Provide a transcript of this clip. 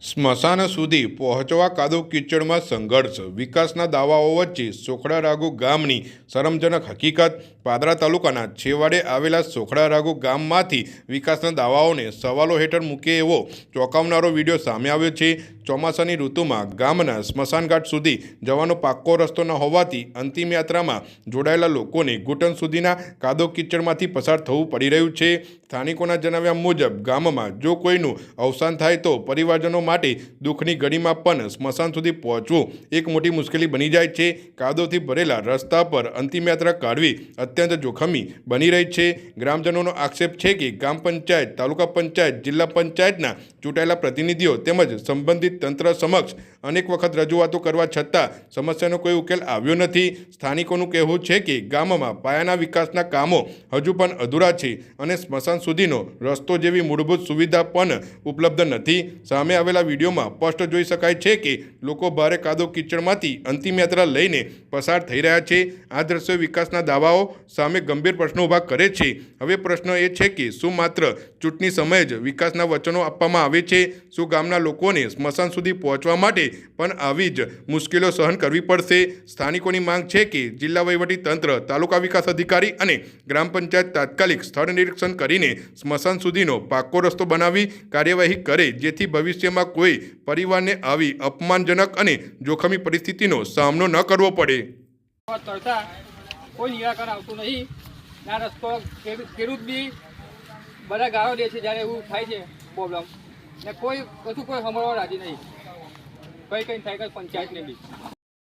સ્મશાન સુધી પહોંચવા કાદવ કીચડમાં સંઘર્ષ, વિકાસના દાવાઓ વચ્ચે સોખડા રાગુ ગામની શરમજનક હકીકત। પાદરા તાલુકાના છેવાડે આવેલા સોખડા રાગુ ગામમાંથી વિકાસના દાવાઓને સવાલો હેઠળ મૂકે એવો ચોંકાવનારો વિડીયો સામે આવ્યો છે। ચોમાસાની ઋતુમાં ગામના સ્મશાનઘાટ સુધી જવાનો પાક્કો રસ્તો ન હોવાથી અંતિમ યાત્રામાં જોડાયેલા લોકોને ઘૂંટણ સુધીના કાદવ કીચડમાંથી પસાર થવું પડી રહ્યું છે। સ્થાનિકોના જણાવ્યા મુજબ ગામમાં જો કોઈનું અવસાન થાય તો પરિવારજનો માટે દુઃખની ઘડીમાં પણ સ્મશાન સુધી પહોંચવું એક મોટી મુશ્કેલી બની જાય છે। કાદવથી ભરેલા રસ્તા પર અંતિમ યાત્રા કાઢવી અત્યંત જોખમી બની રહી છે। ગ્રામજનોનો આક્ષેપ છે કે ગ્રામ પંચાયત, તાલુકા પંચાયત, જિલ્લા પંચાયતના ચૂંટાયેલા પ્રતિનિધિઓ તેમજ સંબંધિત તંત્ર સમક્ષ અનેક વખત રજૂઆતો કરવા છતાં સમસ્યાનો કોઈ ઉકેલ આવ્યો નથી। સ્થાનિકોનું કહેવું છે કે ગામમાં પાયાના વિકાસના કામો હજુ પણ અધૂરા છે અને સ્મશાન સુધીનો રસ્તો જેવી મૂળભૂત સુવિધા પણ ઉપલબ્ધ નથી। સામે આવેલા વિડીયોમાં સ્પષ્ટ જોઈ શકાય છે કે લોકો ભારે કાદવ કીચડમાંથી અંતિમ યાત્રા લઈને પસાર થઈ રહ્યા છે। આ દ્રશ્યો વિકાસના દાવાઓ સામે ગંભીર પ્રશ્નો ઊભા કરે છે। હવે પ્રશ્ન એ છે કે શું માત્ર ચૂંટણી સમયે જ વિકાસના વચનો આપવામાં આવે છે? શું ગામના લોકોને સ્મશાન સુધી પહોંચવા માટે પણ આવી જ મુશ્કેલીઓ સહન કરવી પડશે? સ્થાનિકોની માંગ છે કે જિલ્લા વહીવટી તંત્ર, તાલુકા વિકાસ અધિકારી અને ગ્રામ પંચાયત તાત્કાલિક સ્થળ નિરીક્ષણ કરીને સ્મશાન સુધીનો પાક્કો રસ્તો બનાવી કાર્યવાહી કરે, જેથી ભવિષ્યમાં કોઈ પરિવારને આવી અપમાનજનક અને જોખમી પરિસ્થિતિનો સામનો ન કરવો પડે। કોઈ નિરાકરણ આવતું નહીં। ના રસ્તો ખેડૂત બી બધા ગાળો દે છે જ્યારે એવું થાય છે પ્રોબ્લેમ, ને કોઈ કશું કોઈ સાંભળવા રાજી નહીં। કઈ થાય કે પંચાયતને બી